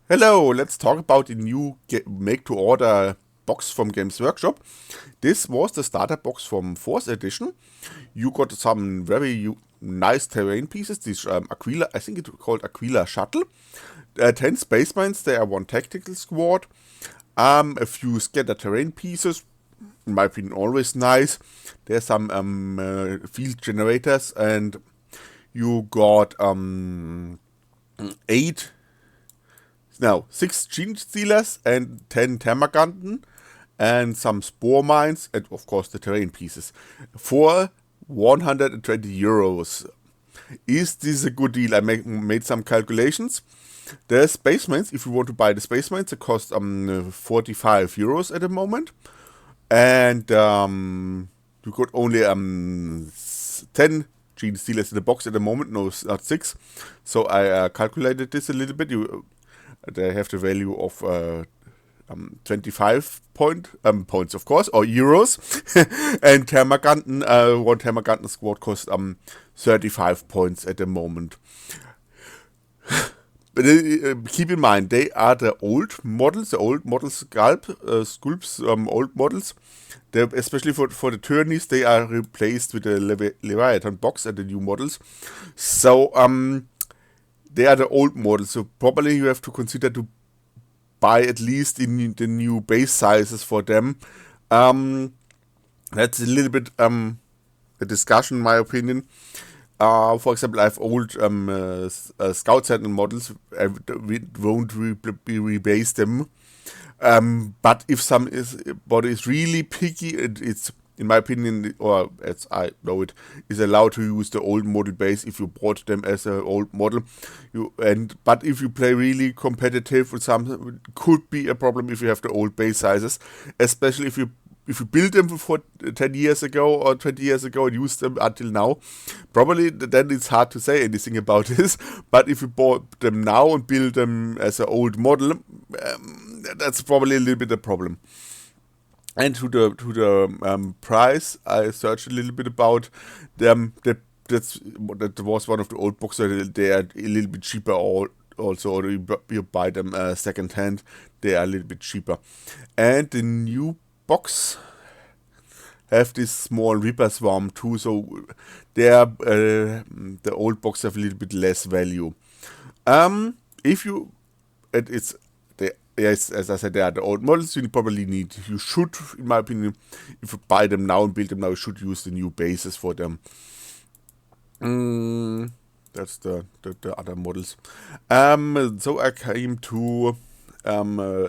Hello, let's talk about the new make-to-order box from Games Workshop. This was the starter box from 4th edition. You got some very nice terrain pieces, this Aquila, I think it's called Aquila Shuttle. 10 space mines, there are 1 tactical squad, a few scattered terrain pieces, in my opinion always nice. There's some field generators, and you got 8 now, 6 gene stealers and 10 termaganten and some spore mines and of course the terrain pieces for 120 euros. Is this a good deal? I made some calculations. The space mines, if you want to buy the space mines, it costs 45 euros at the moment. And you got only 10 gene stealers in the box at the moment, no, not 6. So I calculated this a little bit. They have the value of 25 points, of course, or euros. And Termaganten, 1 Termaganten squad costs 35 points at the moment. But keep in mind, they are the old models, old models. Especially for the tourneys, they are replaced with the Leviathan box and the new models. So, they are the old models, so probably you have to consider to buy at least in the new base sizes for them. That's a little bit a discussion, in my opinion. For example, I have old Scout Sentinel models. I won't rebase them. But if somebody is really picky, it's in my opinion, or as I know it, is allowed to use the old model base if you bought them as an old model. But if you play really competitive with something, it could be a problem if you have the old base sizes, especially if you build them for 10 years ago or 20 years ago and use them until now. Probably then it's hard to say anything about this. But if you bought them now and build them as an old model, that's probably a little bit a problem. And to the price, I searched a little bit about them. That was one of the old books. So they are a little bit cheaper, also, or you buy them second hand. They are a little bit cheaper. And the new box have this small Reaper Swarm too. So they are the old box have a little bit less value. If you Yes, as I said, they are the old models. You should, in my opinion, if you buy them now and build them now, you should use the new bases for them. That's the other models. So I came to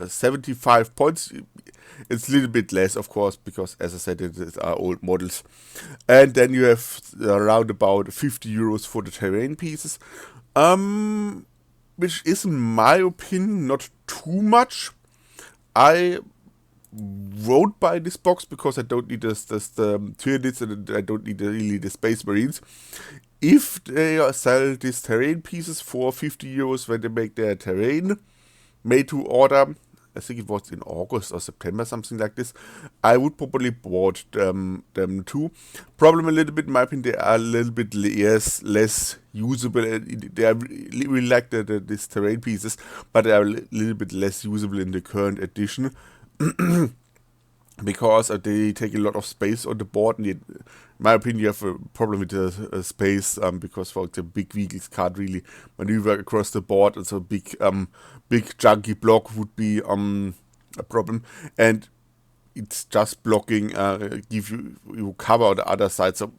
75 points. It's a little bit less, of course, because, as I said, it are old models. And then you have around about 50 euros for the terrain pieces. Which is, in my opinion, not too much. I won't buy this box because I don't need the Tyranids and I don't need really the Space Marines. If they sell these terrain pieces for 50 euros when they make their terrain made to order, I think it was in August or September, something like this, I would probably bought them too. Problem a little bit, in my opinion, they are a little bit less usable. They are really like these terrain pieces, but they are a little bit less usable in the current edition. Because they take a lot of space on the board, and in my opinion, you have a problem with the space because, for example, big vehicles can't really maneuver across the board, and so big chunky block would be a problem, and it's just blocking, give you cover on the other side. So,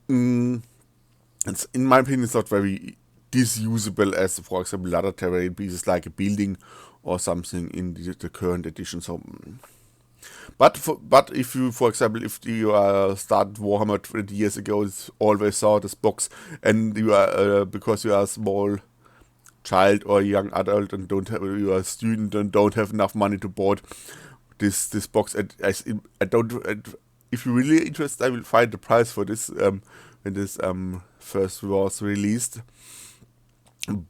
it's, in my opinion, it's not very disusable as, for example, other terrain pieces like a building or something in the current edition. So, but if you, for example, if you started Warhammer 20 years ago, you always saw this box, and you are because you are a small child or young adult and you are a student and don't have enough money to board this box. And I don't. If you're really interested, I will find the price for this when this first was released.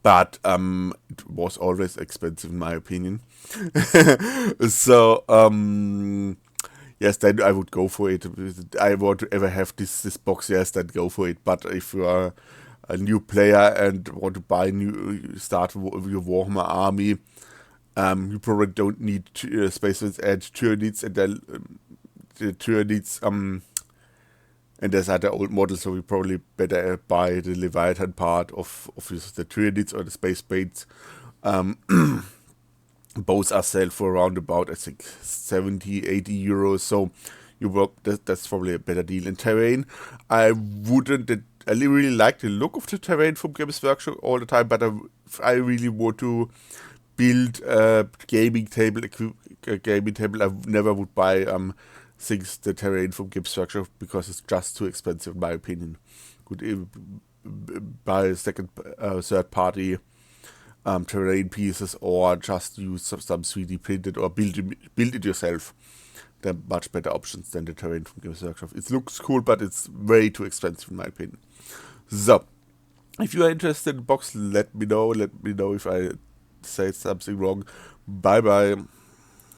But it was always expensive, in my opinion. So yes, then I would go for it. I want to ever have this box. Yes, then go for it. But if you are a new player and want to start your Warhammer army, you probably don't need Space Marines and Tyranids, and the Tyranids, and there's other old models, so we probably better buy the Leviathan part of the Tyranids or the Space Marines. Both are sold for around about, I think, 70, 80 euros, so that's probably a better deal. In terrain, I really like the look of the terrain from Games Workshop all the time, but if I really want to build a gaming table, I never would buy the terrain from Games Workshop, because it's just too expensive in my opinion. Could buy a third party terrain pieces, or just use some 3D printed, or build it yourself. They're much better options than the terrain from Games Workshop. It looks cool, but it's way too expensive in my opinion. So, if you are interested in the box, let me know. Let me know if I said something wrong. Bye bye.